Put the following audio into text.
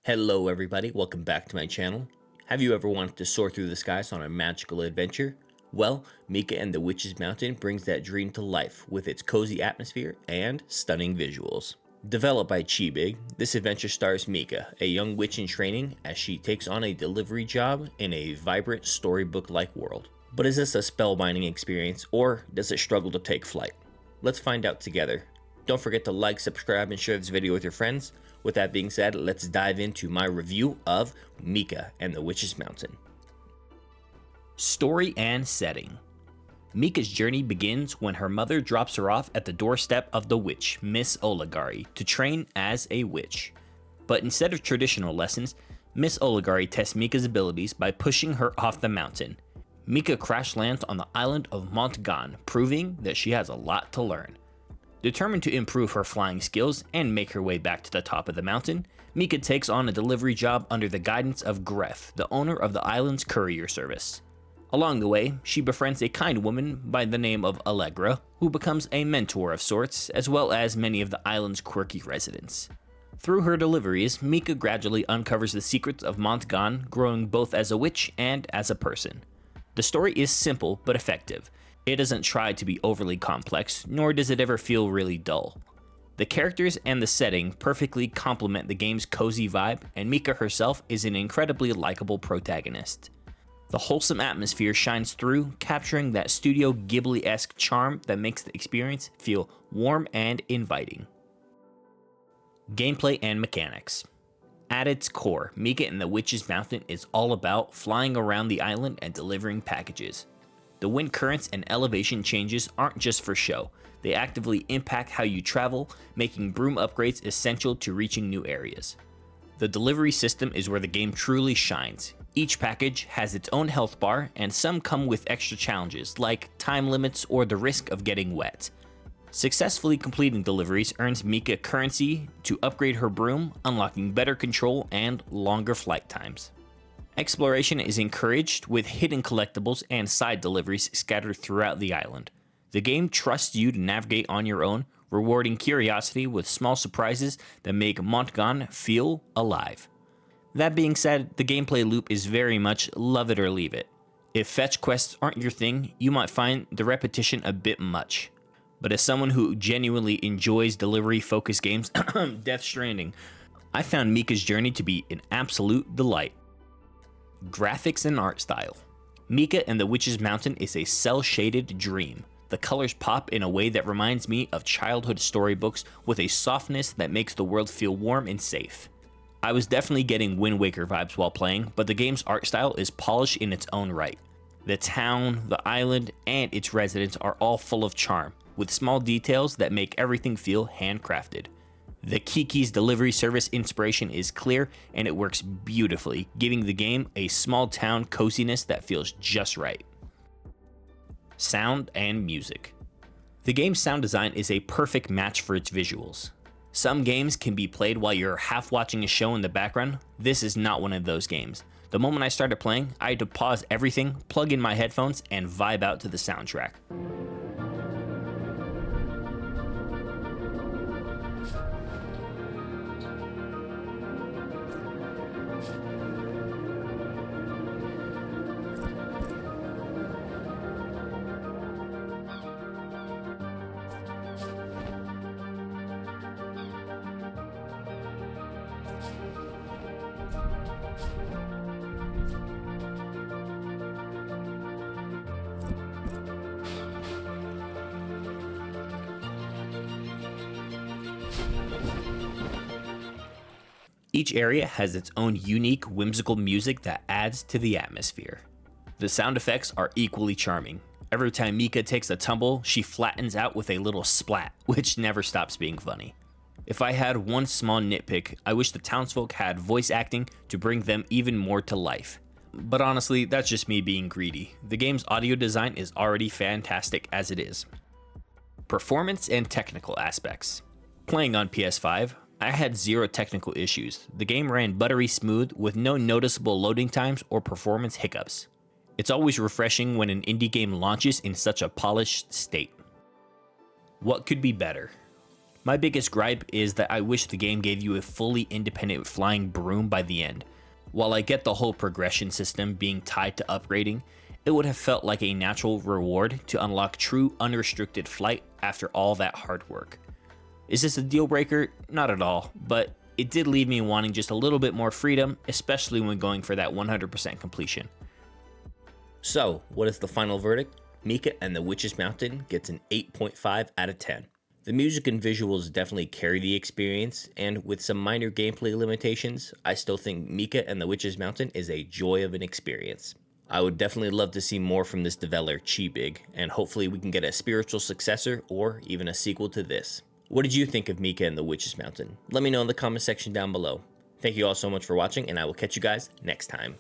Hello everybody, welcome back to my channel. Have you ever wanted to soar through the skies on a magical adventure? Well, Mika and the Witch's Mountain brings that dream to life with its cozy atmosphere and stunning visuals. Developed by Chibig, this adventure stars Mika, a young witch in training as she takes on a delivery job in a vibrant storybook-like world. But is this a spellbinding experience or does it struggle to take flight? Let's find out together. Don't forget to like, subscribe, and share this video with your friends. With that being said, let's dive into my review of Mika and the Witch's Mountain. Story and setting. Mika's journey begins when her mother drops her off at the doorstep of the witch, Miss Oligari, to train as a witch. But instead of traditional lessons, Miss Oligari tests Mika's abilities by pushing her off the mountain. Mika crash lands on the island of Montgan, proving that she has a lot to learn. Determined to improve her flying skills and make her way back to the top of the mountain, Mika takes on a delivery job under the guidance of Gref, the owner of the island's courier service. Along the way, she befriends a kind woman by the name of Allegra, who becomes a mentor of sorts, as well as many of the island's quirky residents. Through her deliveries, Mika gradually uncovers the secrets of Montgan, growing both as a witch and as a person. The story is simple but effective. It doesn't try to be overly complex, nor does it ever feel really dull. The characters and the setting perfectly complement the game's cozy vibe, and Mika herself is an incredibly likable protagonist. The wholesome atmosphere shines through, capturing that Studio Ghibli-esque charm that makes the experience feel warm and inviting. Gameplay and mechanics. At its core, Mika and the Witch's Mountain is all about flying around the island and delivering packages. The wind currents and elevation changes aren't just for show, they actively impact how you travel, making broom upgrades essential to reaching new areas. The delivery system is where the game truly shines. Each package has its own health bar, and some come with extra challenges, like time limits or the risk of getting wet. Successfully completing deliveries earns Mika currency to upgrade her broom, unlocking better control and longer flight times. Exploration is encouraged with hidden collectibles and side deliveries scattered throughout the island. The game trusts you to navigate on your own, rewarding curiosity with small surprises that make Montgan feel alive. That being said, the gameplay loop is very much love it or leave it. If fetch quests aren't your thing, you might find the repetition a bit much. But as someone who genuinely enjoys delivery-focused games, Death Stranding, I found Mika's journey to be an absolute delight. Graphics and art style. Mika and the Witch's Mountain is a cel-shaded dream. The colors pop in a way that reminds me of childhood storybooks with a softness that makes the world feel warm and safe. I was definitely getting Wind Waker vibes while playing, but the game's art style is polished in its own right. The town, the island, and its residents are all full of charm, with small details that make everything feel handcrafted. The Kiki's delivery service inspiration is clear and it works beautifully, giving the game a small town coziness that feels just right. Sound and music. The game's sound design is a perfect match for its visuals. Some games can be played while you're half watching a show in the background. This is not one of those games. The moment I started playing, I had to pause everything, plug in my headphones, and vibe out to the soundtrack. Each area has its own unique, whimsical music that adds to the atmosphere. The sound effects are equally charming. Every time Mika takes a tumble, she flattens out with a little splat, which never stops being funny. If I had one small nitpick, I wish the townsfolk had voice acting to bring them even more to life. But honestly, that's just me being greedy. The game's audio design is already fantastic as it is. Performance and technical aspects. Playing on PS5, I had zero technical issues. The game ran buttery smooth with no noticeable loading times or performance hiccups. It's always refreshing when an indie game launches in such a polished state. What could be better? My biggest gripe is that I wish the game gave you a fully independent flying broom by the end. While I get the whole progression system being tied to upgrading, it would have felt like a natural reward to unlock true unrestricted flight after all that hard work. Is this a deal breaker? Not at all, but it did leave me wanting just a little bit more freedom, especially when going for that 100% completion. So, what is the final verdict? Mika and the Witch's Mountain gets an 8.5 out of 10. The music and visuals definitely carry the experience, and with some minor gameplay limitations, I still think Mika and the Witch's Mountain is a joy of an experience. I would definitely love to see more from this developer, Chibig, and hopefully we can get a spiritual successor or even a sequel to this. What did you think of Mika and the Witch's Mountain? Let me know in the comment section down below. Thank you all so much for watching, and I will catch you guys next time.